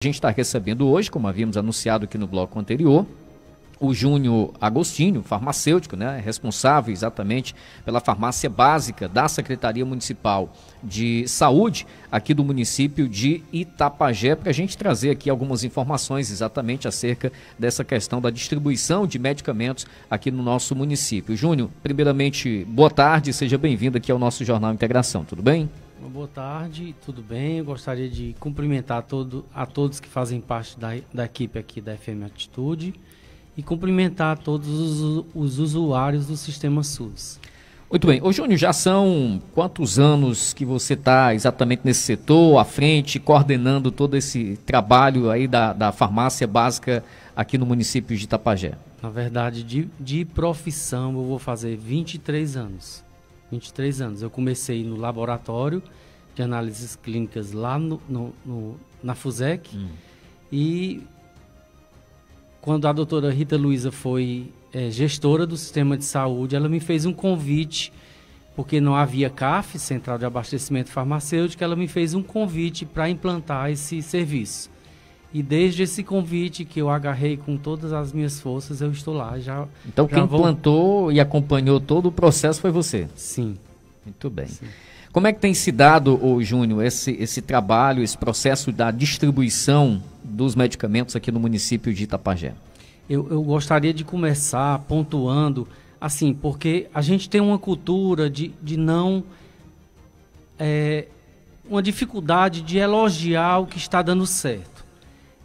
A gente está recebendo hoje, como havíamos anunciado aqui no bloco anterior, o Júnior Agostinho, farmacêutico, né, responsável exatamente pela farmácia básica da Secretaria Municipal de Saúde aqui do município de Itapajé, para a gente trazer aqui algumas informações exatamente acerca dessa questão da distribuição de medicamentos aqui no nosso município. Júnior, primeiramente, boa tarde, seja bem-vindo aqui ao nosso Jornal Integração, tudo bem? Boa tarde, tudo bem? Eu gostaria de cumprimentar a todos que fazem parte da equipe aqui da FM Atitude e cumprimentar todos os usuários do Sistema SUS. Muito bem. Ô Júnior, já são quantos anos que você está exatamente nesse setor, à frente, coordenando todo esse trabalho aí da farmácia básica aqui no município de Itapajé? Na verdade, de profissão, eu vou fazer 23 anos. 23 anos. Eu comecei no laboratório de análises clínicas lá na FUSEC e quando a doutora Rita Luiza foi gestora do sistema de saúde, ela me fez um convite, porque não havia CAF, Central de Abastecimento Farmacêutico, ela me fez um convite para implantar esse serviço. E desde esse convite que eu agarrei com todas as minhas forças, eu estou lá. Então quem implantou e acompanhou todo o processo foi você? Sim. Muito bem. Sim. Como é que tem se dado, Júnior, esse trabalho, esse processo da distribuição dos medicamentos aqui no município de Itapajé? Eu gostaria de começar pontuando, assim, porque a gente tem uma cultura de não... uma dificuldade de elogiar o que está dando certo.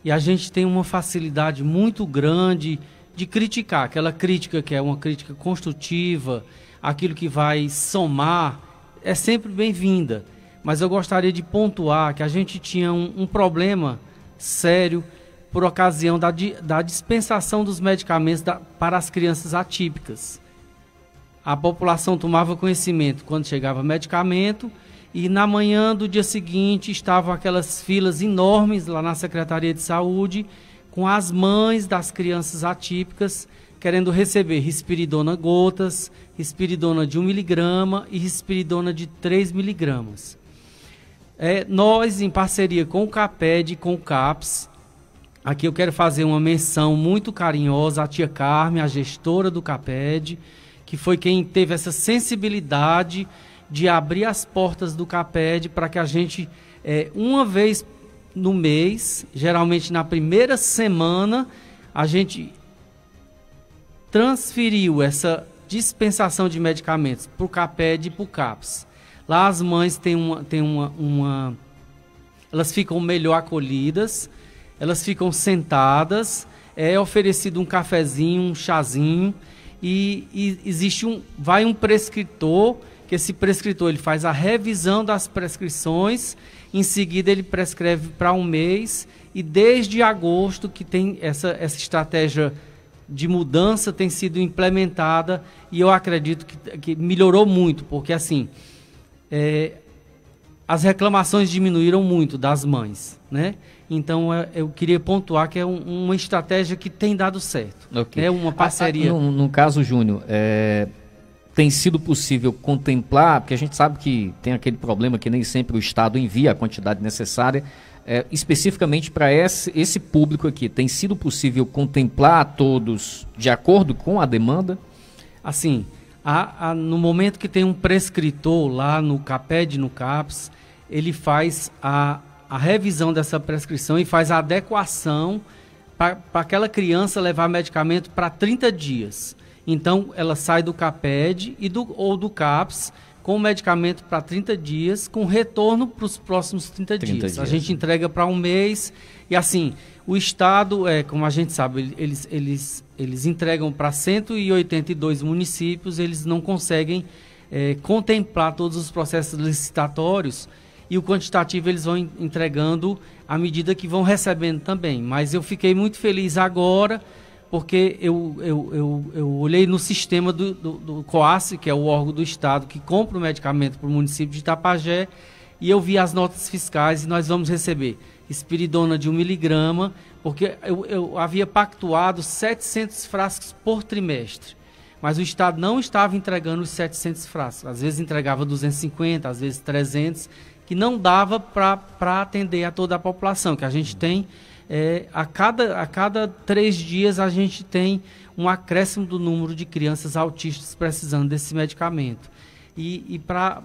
E a gente tem uma facilidade muito grande de criticar, aquela crítica que é uma crítica construtiva, aquilo que vai somar, é sempre bem-vinda. Mas eu gostaria de pontuar que a gente tinha um problema sério por ocasião da dispensação dos medicamentos para as crianças atípicas. A população tomava conhecimento quando chegava medicamento, e na manhã do dia seguinte estavam aquelas filas enormes lá na Secretaria de Saúde com as mães das crianças atípicas querendo receber risperidona gotas, risperidona de 1 miligrama e risperidona de 3 miligramas. Nós, em parceria com o CAPED e com o CAPS, aqui eu quero fazer uma menção muito carinhosa à tia Carmen, a gestora do CAPED, que foi quem teve essa sensibilidade de abrir as portas do CAPED para que a gente, uma vez no mês, geralmente na primeira semana, a gente transferiu essa dispensação de medicamentos para o CAPED e para o CAPS. Lá as mães elas ficam melhor acolhidas, elas ficam sentadas, é oferecido um cafezinho, um chazinho, e existe vai um prescritor, que esse prescritor ele faz a revisão das prescrições, em seguida ele prescreve para um mês, e desde agosto que tem essa estratégia de mudança tem sido implementada, e eu acredito que melhorou muito, porque assim, as reclamações diminuíram muito das mães, né? Então eu queria pontuar que é uma estratégia que tem dado certo. Okay. É uma parceria. No caso, Júnior, tem sido possível contemplar, porque a gente sabe que tem aquele problema que nem sempre o Estado envia a quantidade necessária, especificamente para esse público aqui, tem sido possível contemplar todos de acordo com a demanda? Assim, no momento que tem um prescritor lá no CAPED, no CAPS, ele faz a revisão dessa prescrição e faz a adequação para aquela criança levar medicamento para 30 dias. Então, ela sai do CAPED ou do CAPS com o medicamento para 30 dias, com retorno para os próximos 30 dias. A gente entrega para um mês e assim, o Estado, como a gente sabe, eles entregam para 182 municípios, eles não conseguem contemplar todos os processos licitatórios, e o quantitativo eles vão entregando à medida que vão recebendo também. Mas eu fiquei muito feliz agora, porque eu olhei no sistema do COASSE, que é o órgão do Estado que compra o medicamento para o município de Itapajé, e eu vi as notas fiscais e nós vamos receber risperidona de 1 miligrama, porque eu havia pactuado 700 frascos por trimestre. Mas o Estado não estava entregando os 700 frascos. Às vezes entregava 250, às vezes 300. que não dava para atender a toda a população, que a gente tem, a cada 3 dias a gente tem um acréscimo do número de crianças autistas precisando desse medicamento. E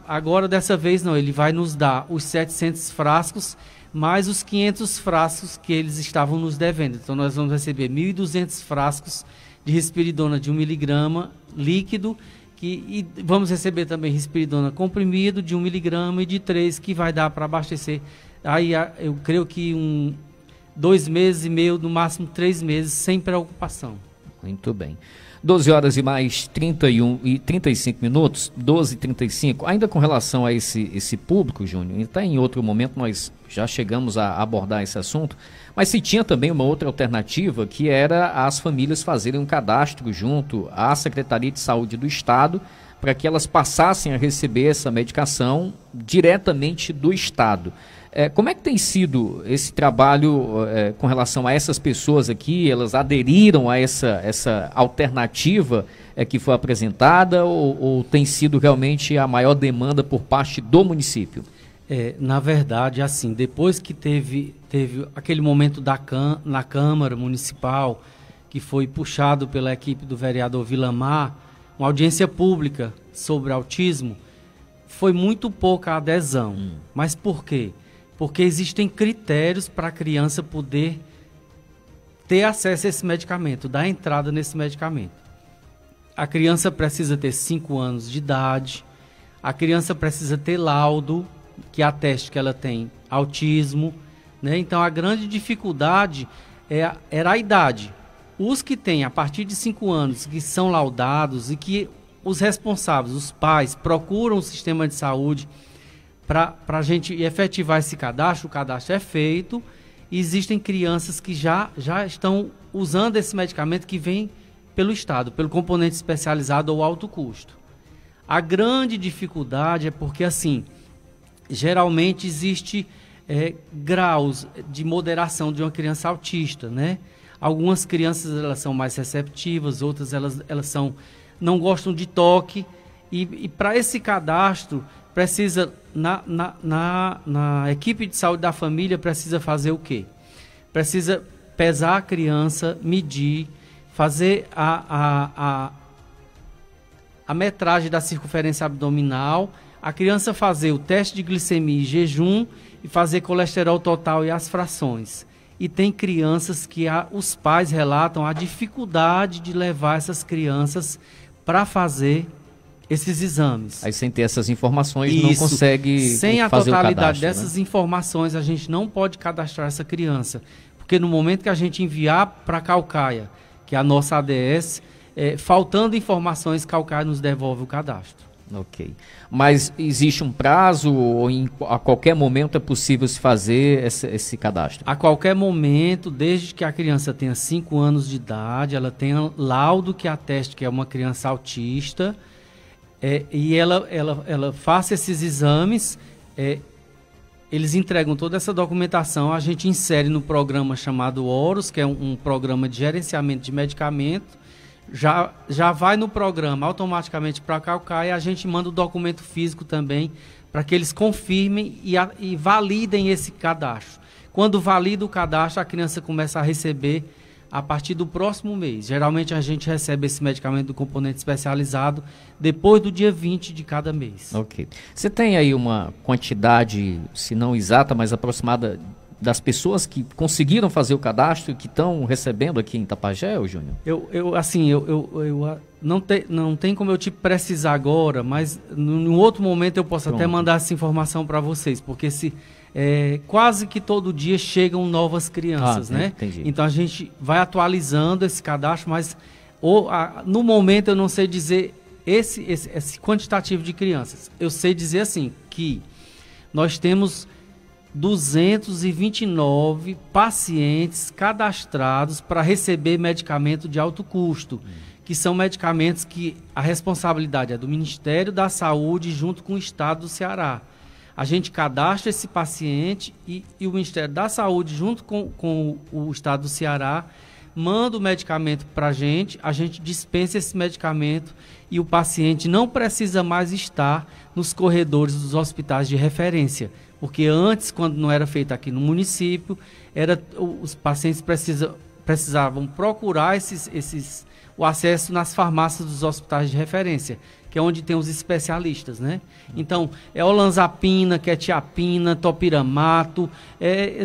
agora, dessa vez, não, ele vai nos dar os 700 frascos, mais os 500 frascos que eles estavam nos devendo. Então, nós vamos receber 1.200 frascos de risperidona de 1 miligrama líquido, e vamos receber também risperidona comprimido de 1 miligrama e de 3, que vai dar para abastecer. Aí, eu creio que 2 meses e meio, no máximo 3 meses, sem preocupação. Muito bem. 12 horas e mais 35 minutos, 12h35. Ainda com relação a esse público, Júnior, até em outro momento nós já chegamos a abordar esse assunto, mas se tinha também uma outra alternativa, que era as famílias fazerem um cadastro junto à Secretaria de Saúde do Estado, para que elas passassem a receber essa medicação diretamente do Estado. Como é que tem sido esse trabalho com relação a essas pessoas aqui? Elas aderiram a essa alternativa que foi apresentada, ou tem sido realmente a maior demanda por parte do município? Na verdade, assim, depois que teve aquele momento na Câmara Municipal, que foi puxado pela equipe do vereador Vilamar, uma audiência pública sobre autismo, foi muito pouca a adesão. Mas por quê? Porque existem critérios para a criança poder ter acesso a esse medicamento, dar entrada nesse medicamento. A criança precisa ter 5 anos de idade, a criança precisa ter laudo que ateste que ela tem autismo, né? Então, a grande dificuldade era a idade. Os que têm a partir de 5 anos, que são laudados e que os responsáveis, os pais, procuram o sistema de saúde para a gente efetivar esse cadastro. O cadastro é feito e existem crianças que já estão usando esse medicamento que vem pelo Estado, pelo componente especializado ou alto custo. A grande dificuldade é porque, assim, geralmente existe graus de moderação de uma criança autista, né? Algumas crianças elas são mais receptivas, outras elas não gostam de toque, e para esse cadastro precisa, na equipe de saúde da família, precisa fazer o quê? Precisa pesar a criança, medir, fazer a metragem da circunferência abdominal, a criança fazer o teste de glicemia e jejum e fazer colesterol total e as frações. E tem crianças que os pais relatam a dificuldade de levar essas crianças para fazer esses exames. Aí, sem ter essas informações, não consegue fazer o cadastro. Sem a totalidade dessas, né? Informações, a gente não pode cadastrar essa criança. Porque no momento que a gente enviar para a Caucaia, que é a nossa ADS, faltando informações, Caucaia nos devolve o cadastro. Ok. Mas existe um prazo ou a qualquer momento é possível se fazer esse cadastro? A qualquer momento, desde que a criança tenha 5 anos de idade, ela tenha laudo que ateste que é uma criança autista, e ela faça esses exames, eles entregam toda essa documentação, a gente insere no programa chamado OROS, que é um programa de gerenciamento de medicamento. Já vai no programa automaticamente para a Caucaia, a gente manda o documento físico também para que eles confirmem e validem esse cadastro. Quando valida o cadastro, a criança começa a receber a partir do próximo mês. Geralmente a gente recebe esse medicamento do componente especializado depois do dia 20 de cada mês. Ok. Você tem aí uma quantidade, se não exata, mas aproximada, das pessoas que conseguiram fazer o cadastro e que estão recebendo aqui em Tapajé, Júnior? Não tem como eu te precisar agora, mas num outro momento eu posso até mandar essa informação para vocês, porque quase que todo dia chegam novas crianças, né? Entendi. Então a gente vai atualizando esse cadastro, mas no momento eu não sei dizer esse quantitativo de crianças. Eu sei dizer assim, que nós temos 229 pacientes cadastrados para receber medicamento de alto custo, que são medicamentos que a responsabilidade é do Ministério da Saúde junto com o Estado do Ceará. A gente cadastra esse paciente e o Ministério da Saúde junto com o Estado do Ceará manda o medicamento para a gente dispensa esse medicamento e o paciente não precisa mais estar nos corredores dos hospitais de referência. Porque antes, quando não era feito aqui no município, os pacientes precisavam procurar o acesso nas farmácias dos hospitais de referência, que é onde tem os especialistas, né? Então, é olanzapina, quetiapina, topiramato, é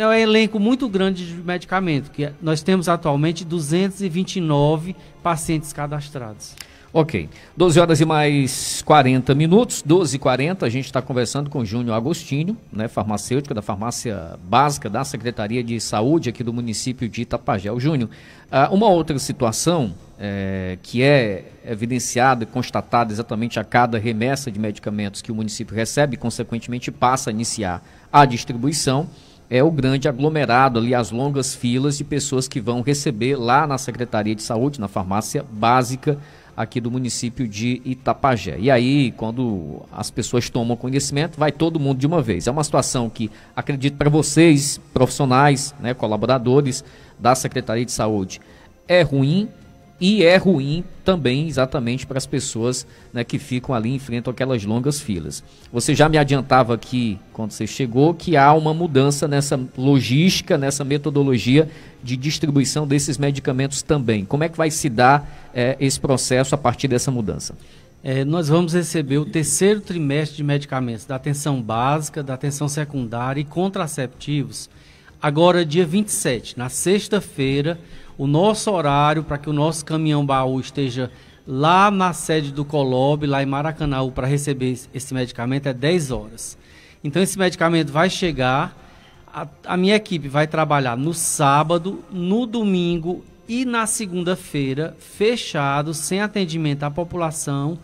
um elenco muito grande de medicamento, que nós temos atualmente 229 pacientes cadastrados. Ok, 12 horas e mais 40 minutos, 12h40, a gente está conversando com o Júnior Agostinho, né, farmacêutico da farmácia básica da Secretaria de Saúde aqui do município de Itapajé. O Júnior, uma outra situação que é evidenciada e constatada exatamente a cada remessa de medicamentos que o município recebe e, consequentemente, passa a iniciar a distribuição, é o grande aglomerado ali, as longas filas de pessoas que vão receber lá na Secretaria de Saúde, na farmácia básica aqui do município de Itapajé. E aí, quando as pessoas tomam conhecimento, vai todo mundo de uma vez. É uma situação que, acredito para vocês, profissionais, né, colaboradores da Secretaria de Saúde, é ruim, e é ruim também exatamente para as pessoas, né, que ficam ali, enfrentam aquelas longas filas. Você já me adiantava aqui, quando você chegou, que há uma mudança nessa logística, nessa metodologia de distribuição desses medicamentos também. Como é que vai se dar esse processo a partir dessa mudança? Nós vamos receber o terceiro trimestre de medicamentos da atenção básica, da atenção secundária e contraceptivos, agora dia 27, na sexta-feira. O nosso horário para que o nosso caminhão-baú esteja lá na sede do Colob, lá em Maracanaú, para receber esse medicamento é 10 horas. Então esse medicamento vai chegar, a minha equipe vai trabalhar no sábado, no domingo e na segunda-feira, fechado, sem atendimento à população,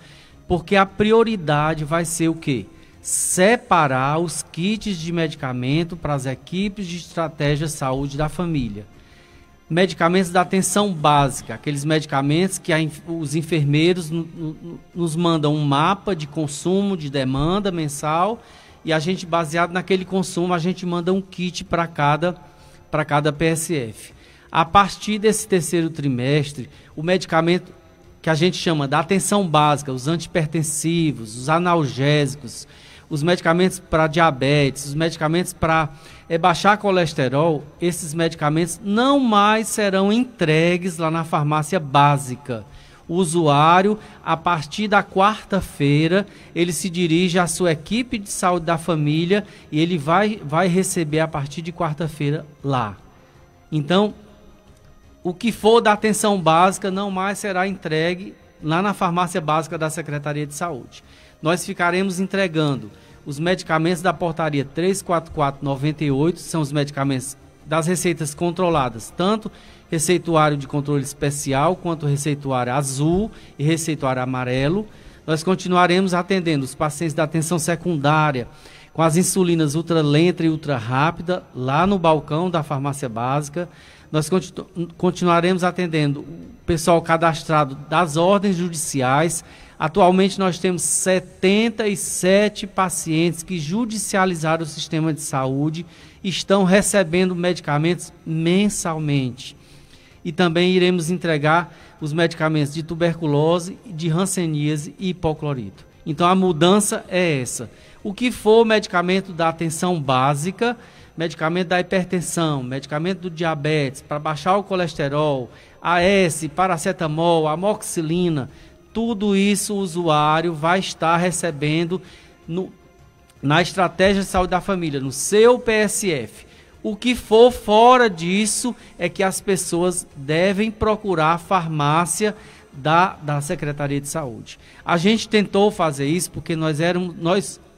porque a prioridade vai ser o quê? Separar os kits de medicamento para as equipes de estratégia de saúde da família. Medicamentos da atenção básica, aqueles medicamentos que os enfermeiros nos mandam um mapa de consumo, de demanda mensal, e a gente, baseado naquele consumo, a gente manda um kit para cada PSF. A partir desse terceiro trimestre, o medicamento que a gente chama da atenção básica, os antipertensivos, os analgésicos, os medicamentos para diabetes, os medicamentos para baixar colesterol, esses medicamentos não mais serão entregues lá na farmácia básica. O usuário, a partir da quarta-feira, ele se dirige à sua equipe de saúde da família e ele vai receber a partir de quarta-feira lá. Então, o que for da atenção básica não mais será entregue lá na farmácia básica da Secretaria de Saúde. Nós ficaremos entregando os medicamentos da portaria 344/98, são os medicamentos das receitas controladas, tanto receituário de controle especial, quanto receituário azul e receituário amarelo. Nós continuaremos atendendo os pacientes da atenção secundária com as insulinas ultralenta e ultra rápida, lá no balcão da farmácia básica. Nós continuaremos atendendo o pessoal cadastrado das ordens judiciais. Atualmente nós temos 77 pacientes que judicializaram o sistema de saúde, estão recebendo medicamentos mensalmente. E também iremos entregar os medicamentos de tuberculose, de hanseníase e hipoclorito. Então a mudança é essa. O que for medicamento da atenção básica, medicamento da hipertensão, medicamento do diabetes, para baixar o colesterol, AS, paracetamol, amoxicilina, tudo isso o usuário vai estar recebendo na estratégia de saúde da família, no seu PSF. O que for fora disso é que as pessoas devem procurar a farmácia da Secretaria de Saúde. A gente tentou fazer isso porque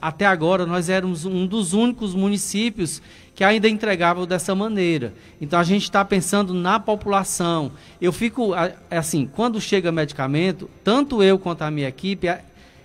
até agora nós éramos um dos únicos municípios que ainda entregavam dessa maneira. Então a gente está pensando na população. Eu fico assim, quando chega medicamento, tanto eu quanto a minha equipe,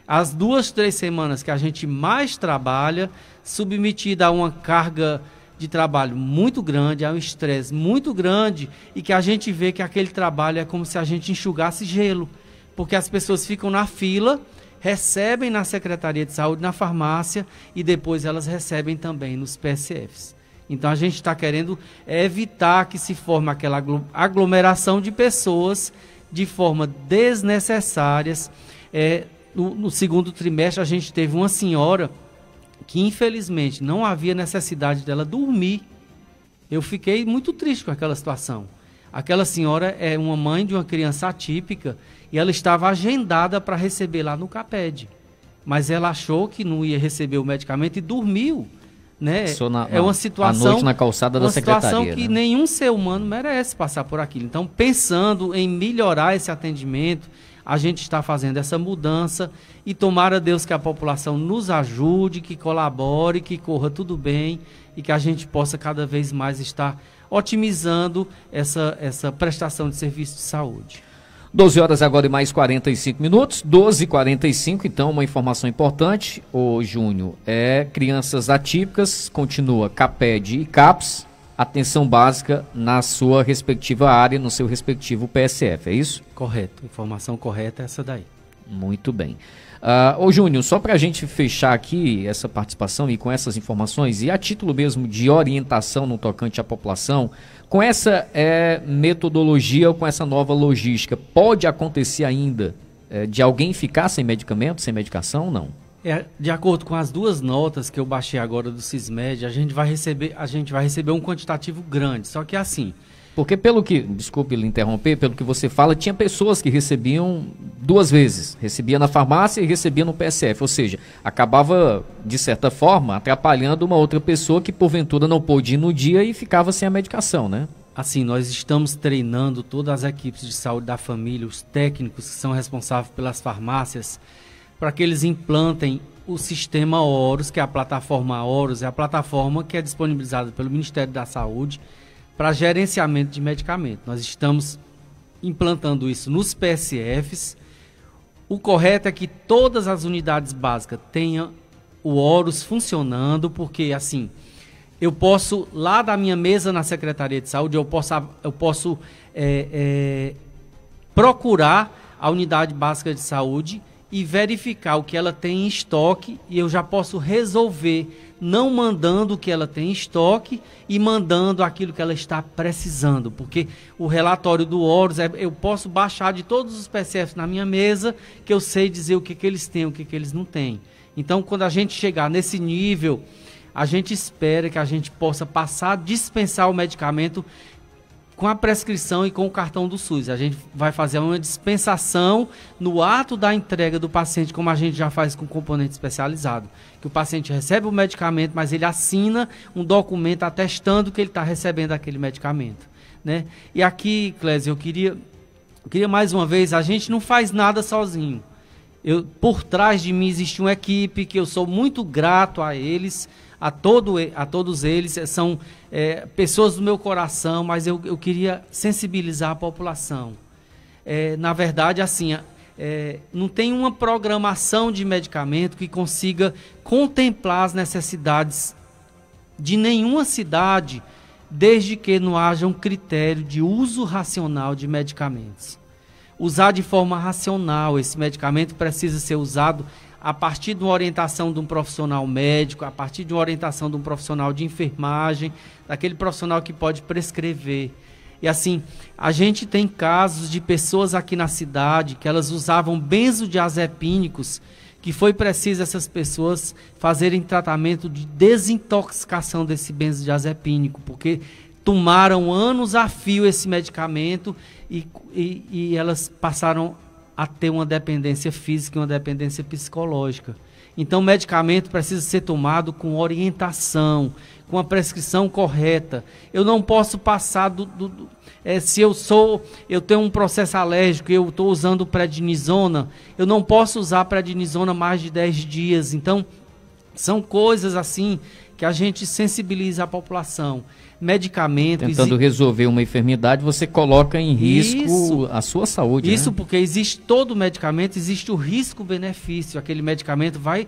as 2-3 semanas que a gente mais trabalha, submetida a uma carga de trabalho muito grande, a um estresse muito grande, e que a gente vê que aquele trabalho é como se a gente enxugasse gelo, porque as pessoas ficam na fila, recebem na Secretaria de Saúde, na farmácia, e depois elas recebem também nos PSFs. Então a gente está querendo evitar que se forme aquela aglomeração de pessoas de forma desnecessárias. No segundo trimestre a gente teve uma senhora que infelizmente não havia necessidade dela dormir. Eu fiquei muito triste com aquela situação. Aquela senhora é uma mãe de uma criança atípica e ela estava agendada para receber lá no CAPED. Mas ela achou que não ia receber o medicamento e dormiu. Né? É uma situação, à noite na calçada da secretaria, uma situação que nenhum ser humano merece passar por aquilo. Então, pensando em melhorar esse atendimento, a gente está fazendo essa mudança e tomara Deus que a população nos ajude, que colabore, que corra tudo bem e que a gente possa cada vez mais estar otimizando essa prestação de serviço de saúde. 12 horas agora e mais 45 minutos, 12h45, então uma informação importante, ô Júnior, crianças atípicas, continua CAPED e CAPS, atenção básica na sua respectiva área, no seu respectivo PSF, é isso? Correto, informação correta é essa daí. Muito bem. Ô Júnior, só para a gente fechar aqui essa participação e com essas informações, e a título mesmo de orientação no tocante à população, com essa metodologia ou com essa nova logística, pode acontecer ainda de alguém ficar sem medicamento, sem medicação ou não? De acordo com as duas notas que eu baixei agora do Sismed, a gente vai receber um quantitativo grande, só que assim... Porque desculpe lhe interromper, pelo que você fala, tinha pessoas que recebiam duas vezes, recebia na farmácia e recebia no PSF, ou seja, acabava, de certa forma, atrapalhando uma outra pessoa que porventura não pôde ir no dia e ficava sem a medicação, né? Assim, nós estamos treinando todas as equipes de saúde da família, os técnicos que são responsáveis pelas farmácias, para que eles implantem o sistema Horus, que é a plataforma Horus, é a plataforma que é disponibilizada pelo Ministério da Saúde, para gerenciamento de medicamento. Nós estamos implantando isso nos PSFs. O correto é que todas as unidades básicas tenham o Horus funcionando, porque assim, eu posso, lá da minha mesa na Secretaria de Saúde, eu posso procurar a unidade básica de saúde e verificar o que ela tem em estoque, e eu já posso resolver não mandando o que ela tem em estoque e mandando aquilo que ela está precisando, porque o relatório do Horus, eu posso baixar de todos os PSFs na minha mesa, que eu sei dizer o que eles têm, o que eles não têm. Então, quando a gente chegar nesse nível, a gente espera que a gente possa passar a dispensar o medicamento com a prescrição e com o cartão do SUS. A gente vai fazer uma dispensação no ato da entrega do paciente, como a gente já faz com componente especializado. Que o paciente recebe o medicamento, mas ele assina um documento atestando que ele está recebendo aquele medicamento, né? E aqui, Clésio, eu queria mais uma vez, a gente não faz nada sozinho. Por trás de mim existe uma equipe que eu sou muito grato a eles, a todos eles, são pessoas do meu coração, mas eu queria sensibilizar a população. Na verdade, assim, não tem uma programação de medicamento que consiga contemplar as necessidades de nenhuma cidade, desde que não haja um critério de uso racional de medicamentos. Usar de forma racional, esse medicamento precisa ser usado a partir de uma orientação de um profissional médico, a partir de uma orientação de um profissional de enfermagem, daquele profissional que pode prescrever. E assim, a gente tem casos de pessoas aqui na cidade que elas usavam benzodiazepínicos, que foi preciso essas pessoas fazerem tratamento de desintoxicação desse benzodiazepínico, porque tomaram anos a fio esse medicamento e elas passaram a ter uma dependência física e uma dependência psicológica. Então, o medicamento precisa ser tomado com orientação, com a prescrição correta. Eu não posso passar se eu tenho um processo alérgico e eu estou usando prednisona, eu não posso usar prednisona mais de 10 dias. Então, são coisas assim que a gente sensibiliza a população. Medicamento... Tentando resolver uma enfermidade, você coloca em risco a sua saúde. Isso, né? Porque existe todo medicamento, existe o risco-benefício. Aquele medicamento vai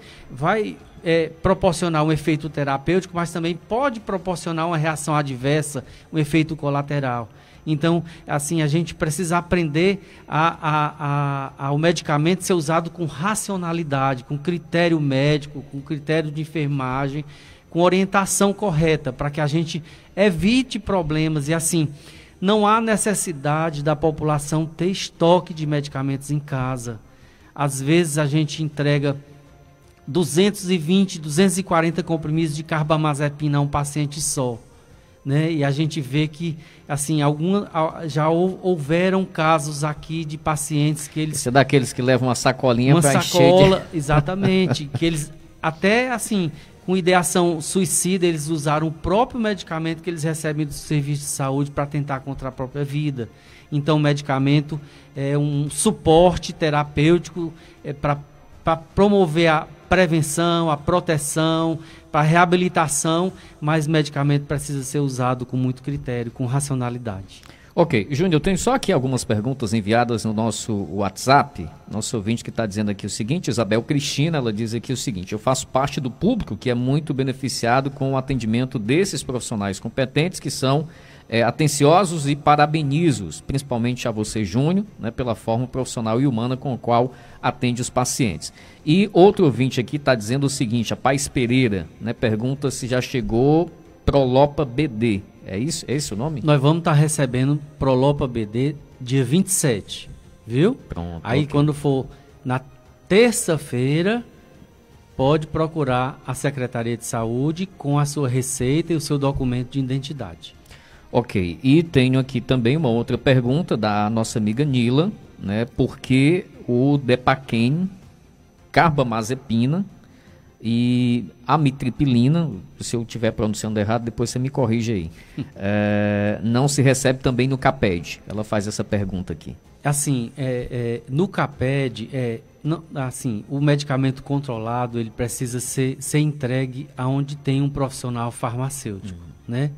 proporcionar um efeito terapêutico, mas também pode proporcionar uma reação adversa, um efeito colateral. Então, assim, a gente precisa aprender ao medicamento ser usado com racionalidade, com critério médico, com critério de enfermagem, com orientação correta, para que a gente evite problemas. E assim, não há necessidade da população ter estoque de medicamentos em casa. Às vezes a gente entrega 220, 240 comprimidos de carbamazepina a um paciente só, né? E a gente vê que assim, já houveram casos aqui de pacientes que eles... Você é daqueles que levam uma sacolinha para encher de... Exatamente, que eles até assim, com ideação suicida, eles usaram o próprio medicamento que eles recebem do serviço de saúde para tentar contra a própria vida. Então o medicamento é um suporte terapêutico para promover a prevenção, a proteção, para a reabilitação, mas o medicamento precisa ser usado com muito critério, com racionalidade. Ok, Júnior, eu tenho só aqui algumas perguntas enviadas no nosso WhatsApp. Nosso ouvinte que está dizendo aqui o seguinte, Isabel Cristina, ela diz aqui o seguinte: eu faço parte do público que é muito beneficiado com o atendimento desses profissionais competentes que são atenciosos e parabenizo-os, principalmente a você, Júnior, né, pela forma profissional e humana com a qual atende os pacientes. E outro ouvinte aqui está dizendo o seguinte, a Paz Pereira, né, pergunta se já chegou Prolopa BD. É isso? É esse o nome? Nós vamos estar recebendo Prolopa BD dia 27, viu? Pronto. Aí okay. Quando for na terça-feira, pode procurar a Secretaria de Saúde com a sua receita e o seu documento de identidade. Ok, e tenho aqui também uma outra pergunta da nossa amiga Nila, né? Por que o Depaquem, carbamazepina e amitriptilina, se eu estiver pronunciando errado, depois você me corrige aí, não se recebe também no CAPED? Ela faz essa pergunta aqui. Assim, no CAPED, assim, o medicamento controlado, ele precisa ser entregue aonde tem um profissional farmacêutico, né?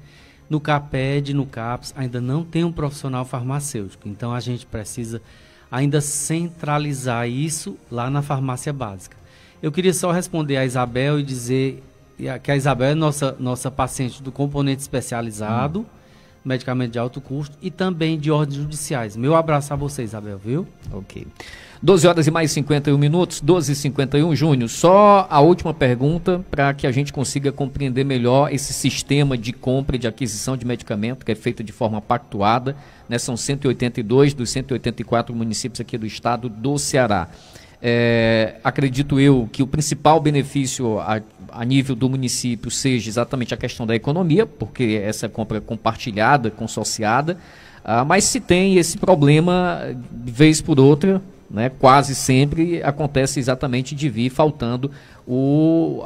No CAPED, no CAPS, ainda não tem um profissional farmacêutico. Então, a gente precisa ainda centralizar isso lá na farmácia básica. Eu queria só responder a Isabel e dizer que a Isabel é nossa paciente do componente especializado, medicamento de alto custo e também de ordens judiciais. Meu abraço a você, Isabel, viu? Ok. 12 horas e mais 51 minutos, 12h51, Júnior, só a última pergunta para que a gente consiga compreender melhor esse sistema de compra e de aquisição de medicamento que é feito de forma pactuada, né? São 182 dos 184 municípios aqui do estado do Ceará. Acredito eu que o principal benefício a nível do município seja exatamente a questão da economia, porque essa compra é compartilhada, consociada, mas se tem esse problema de vez por outra, né, quase sempre acontece exatamente de vir faltando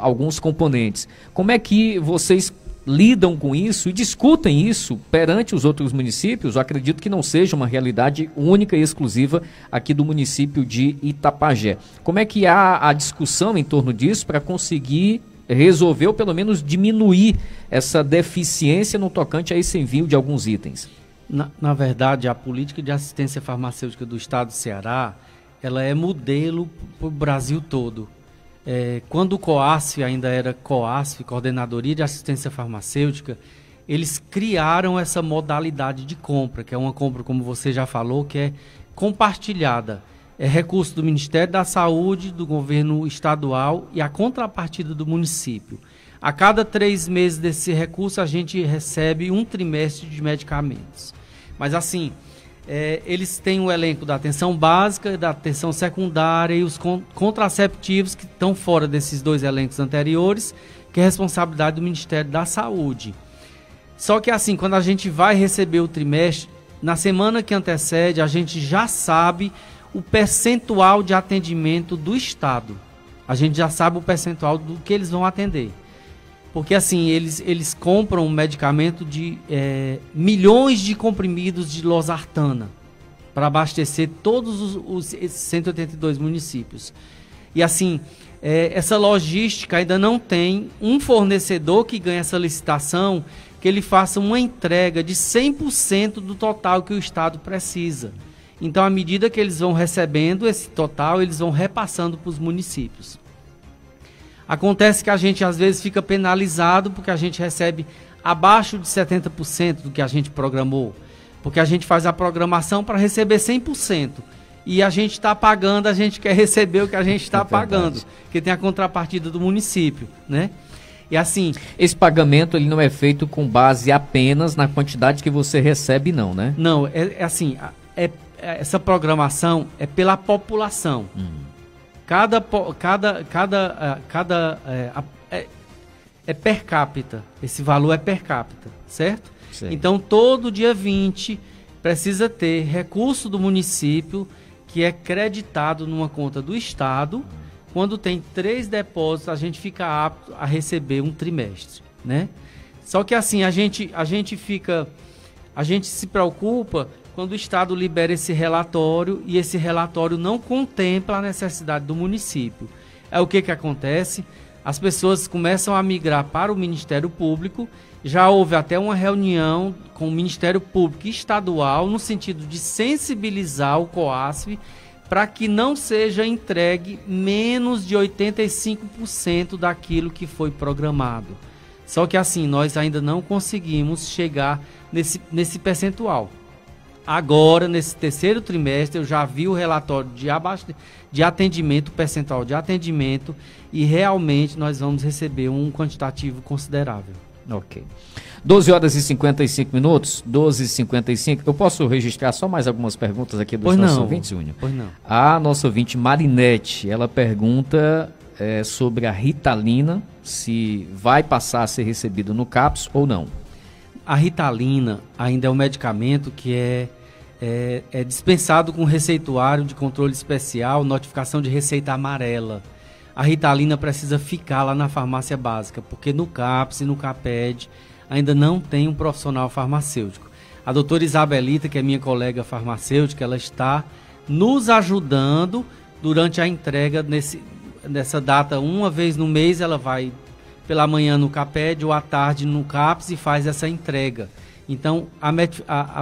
alguns componentes. Como é que vocês lidam com isso e discutem isso perante os outros municípios? Eu acredito que não seja uma realidade única e exclusiva aqui do município de Itapajé. Como é que há a discussão em torno disso para conseguir resolver ou pelo menos diminuir essa deficiência no tocante a esse envio de alguns itens? Na verdade, a política de assistência farmacêutica do estado do Ceará, ela é modelo para o Brasil todo. Quando o COASF ainda era COASF, Coordenadoria de Assistência Farmacêutica, eles criaram essa modalidade de compra, que é uma compra, como você já falou, que é compartilhada. É recurso do Ministério da Saúde, do governo estadual e a contrapartida do município. A cada 3 meses desse recurso, a gente recebe um trimestre de medicamentos. Mas assim, eles têm um elenco da atenção básica, da atenção secundária e os contraceptivos que estão fora desses 2 elencos anteriores, que é responsabilidade do Ministério da Saúde. Só que assim, quando a gente vai receber o trimestre, na semana que antecede, a gente já sabe o percentual de atendimento do Estado. A gente já sabe o percentual do que eles vão atender. Porque assim, eles compram um medicamento de milhões de comprimidos de losartana para abastecer todos esses 182 municípios. E assim, essa logística ainda não tem um fornecedor que ganha essa licitação que ele faça uma entrega de 100% do total que o Estado precisa. Então, à medida que eles vão recebendo esse total, eles vão repassando para os municípios. Acontece que a gente às vezes fica penalizado porque a gente recebe abaixo de 70% do que a gente programou. Porque a gente faz a programação para receber 100%. E a gente está pagando, a gente quer receber o que a gente está pagando. Porque tem a contrapartida do município, né? E assim... Esse pagamento ele não é feito com base apenas na quantidade que você recebe, não, né? Não, assim, essa programação é pela população. É per capita. Esse valor é per capita, certo? Sim. Então, todo dia 20 precisa ter recurso do município que é creditado numa conta do Estado. Quando tem 3 depósitos, a gente fica apto a receber um trimestre, né? Só que assim, a gente se preocupa quando o Estado libera esse relatório e esse relatório não contempla a necessidade do município. É o que acontece? As pessoas começam a migrar para o Ministério Público. Já houve até uma reunião com o Ministério Público Estadual no sentido de sensibilizar o COASF para que não seja entregue menos de 85% daquilo que foi programado. Só que assim, nós ainda não conseguimos chegar nesse percentual. Agora, nesse terceiro trimestre, eu já vi o relatório de atendimento, percentual de atendimento, e realmente nós vamos receber um quantitativo considerável. Ok. 12 horas e 55 minutos, 12h55. Eu posso registrar só mais algumas perguntas aqui dos nossos ouvintes, Júnior? Pois não. A nossa ouvinte Marinete, ela pergunta sobre a Ritalina, se vai passar a ser recebido no CAPS ou não. A Ritalina ainda é um medicamento que é dispensado com receituário de controle especial, notificação de receita amarela. A Ritalina precisa ficar lá na farmácia básica, porque no CAPS e no CAPED ainda não tem um profissional farmacêutico. A doutora Isabelita, que é minha colega farmacêutica, ela está nos ajudando durante a entrega nessa data. Uma vez no mês ela vai pela manhã no CAPED ou à tarde no CAPS e faz essa entrega. Então,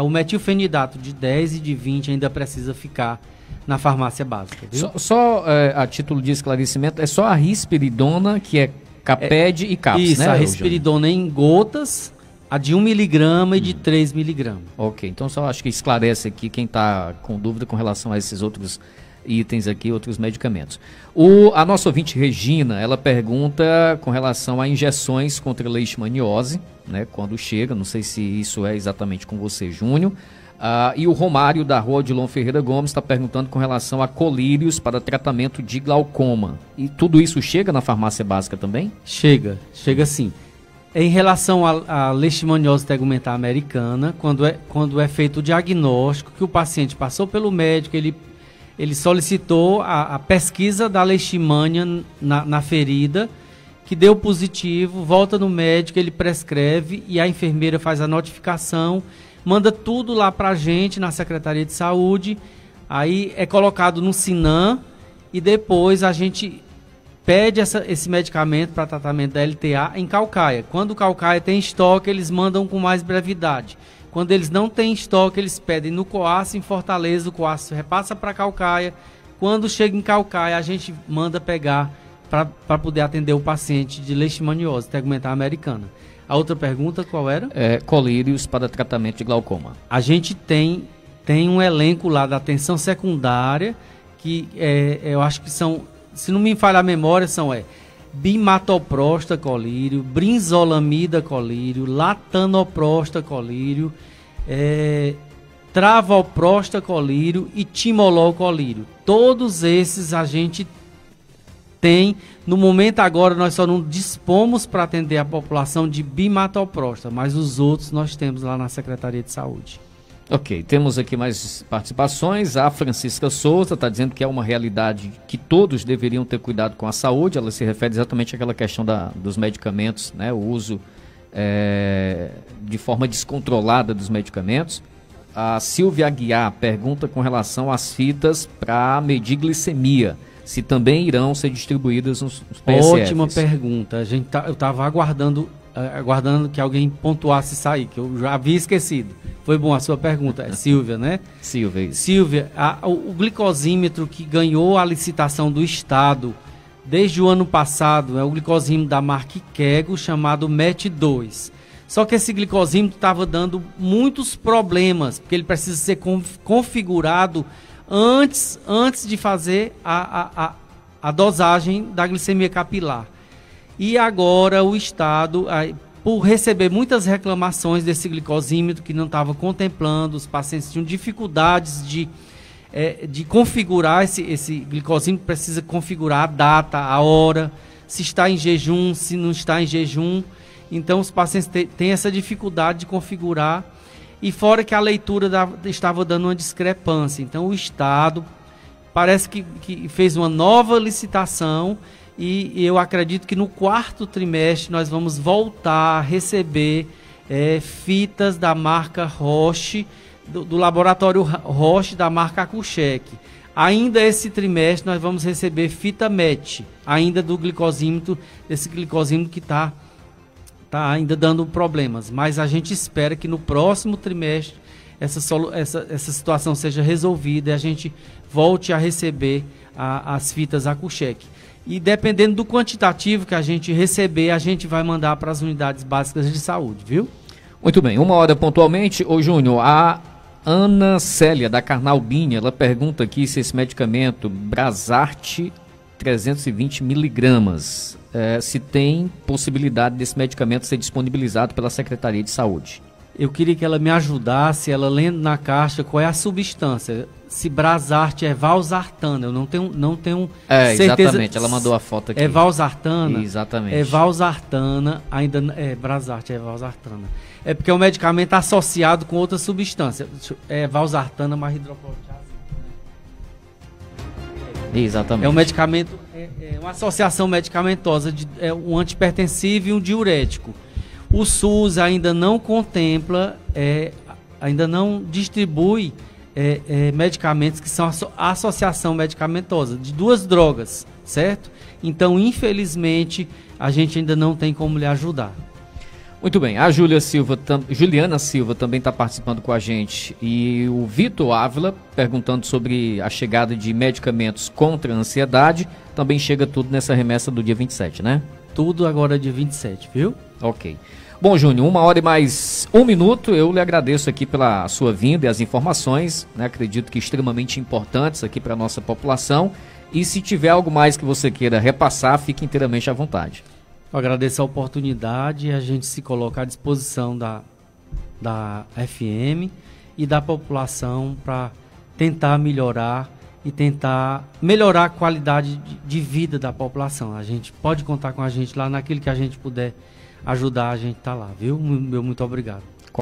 o metilfenidato de 10 e de 20 ainda precisa ficar na farmácia básica. Viu? Só a título de esclarecimento, é só a risperidona que é CAPED e CAPS, isso, né? A risperidona em gotas, a de 1 miligrama e de 3 miligramas. Ok, então só acho que esclarece aqui quem está com dúvida com relação a esses outros itens aqui, outros medicamentos. A nossa ouvinte Regina, ela pergunta com relação a injeções contra leishmaniose, né? Quando chega, não sei se isso é exatamente com você, Júnior. E o Romário, da rua Odilon Ferreira Gomes, está perguntando com relação a colírios para tratamento de glaucoma. E tudo isso chega na farmácia básica também? Chega sim. Em relação à leishmaniose tegumentar americana, quando é feito o diagnóstico, que o paciente passou pelo médico, ele solicitou a pesquisa da leishmania na ferida, que deu positivo, volta no médico, ele prescreve e a enfermeira faz a notificação, manda tudo lá para a gente na Secretaria de Saúde, aí é colocado no SINAM e depois a gente pede esse medicamento para tratamento da LTA em Caucaia. Quando o Caucaia tem estoque, eles mandam com mais brevidade. Quando eles não têm estoque, eles pedem no COAS em Fortaleza, o COAS repassa para Caucaia. Quando chega em Caucaia, a gente manda pegar para poder atender o paciente de leishmaniose tegumentar americana. A outra pergunta qual era? Colírios para tratamento de glaucoma. A gente tem um elenco lá da atenção secundária, que eu acho que são, se não me falha a memória, são bimatoprosta colírio, brinzolamida colírio, latanoprosta colírio, travoprosta colírio e timolol colírio. Todos esses a gente tem. No momento agora nós só não dispomos para atender a população de bimatoprosta, mas os outros nós temos lá na Secretaria de Saúde. Ok, temos aqui mais participações. A Francisca Souza está dizendo que é uma realidade que todos deveriam ter cuidado com a saúde. Ela se refere exatamente àquela questão dos medicamentos, né? O uso de forma descontrolada dos medicamentos. A Silvia Aguiar pergunta com relação às fitas para medir glicemia, se também irão ser distribuídas nos PSFs. Ótima pergunta. Eu estava aguardando que alguém pontuasse isso aí, que eu já havia esquecido. Foi bom a sua pergunta. É Silvia, né? Silvia, isso. Silvia, o glicosímetro que ganhou a licitação do Estado desde o ano passado é o glicosímetro da marca Kego, chamado MET2. Só que esse glicosímetro estava dando muitos problemas, porque ele precisa ser configurado antes de fazer a dosagem da glicemia capilar. E agora o Estado, por receber muitas reclamações desse glicosímetro que não estava contemplando, os pacientes tinham dificuldades de configurar esse glicosímetro, precisa configurar a data, a hora, se está em jejum, se não está em jejum. Então os pacientes têm essa dificuldade de configurar, e fora que a leitura estava dando uma discrepância. Então o Estado parece que fez uma nova licitação, e eu acredito que no 4º trimestre nós vamos voltar a receber fitas da marca Roche, do laboratório Roche, da marca Accu-Chek. Ainda esse trimestre nós vamos receber fita MET, ainda do glicosímetro, desse glicosímetro que está ainda dando problemas. Mas a gente espera que no próximo trimestre essa situação seja resolvida e a gente volte a receber as fitas Accu-Chek. E dependendo do quantitativo que a gente receber, a gente vai mandar para as unidades básicas de saúde, viu? Muito bem, 1h pontualmente. Ô Júnior, a Ana Célia, da Carnalbinha, ela pergunta aqui se esse medicamento Brasart 320 miligramas, se tem possibilidade desse medicamento ser disponibilizado pela Secretaria de Saúde. Eu queria que ela me ajudasse, ela lendo na caixa qual é a substância. Se Brasart é valsartana, eu não tenho certeza. Exatamente, ela mandou a foto aqui. É valsartana? Exatamente. É valsartana, ainda Brasart é valsartana. É porque é um medicamento associado com outra substância. É valsartana mais hidroclorotiazida. Exatamente. É um medicamento, é uma associação medicamentosa, é um antipertensivo e um diurético. O SUS ainda não contempla, ainda não distribui medicamentos que são associação medicamentosa de duas drogas, certo? Então, infelizmente, a gente ainda não tem como lhe ajudar. Muito bem, a Juliana Silva também está participando com a gente, e o Vitor Ávila perguntando sobre a chegada de medicamentos contra a ansiedade. Também chega tudo nessa remessa do dia 27, né? Tudo agora dia 27, viu? Ok. Bom, Júnior, 1h mais 1 minuto. Eu lhe agradeço aqui pela sua vinda e as informações, né? Acredito que extremamente importantes aqui para a nossa população. E se tiver algo mais que você queira repassar, fique inteiramente à vontade. Eu agradeço a oportunidade e a gente se coloca à disposição da FM e da população para tentar melhorar e tentar melhorar a qualidade de vida da população. A gente pode contar com a gente lá naquilo que a gente puder ajudar, a gente está lá, viu? Meu muito obrigado.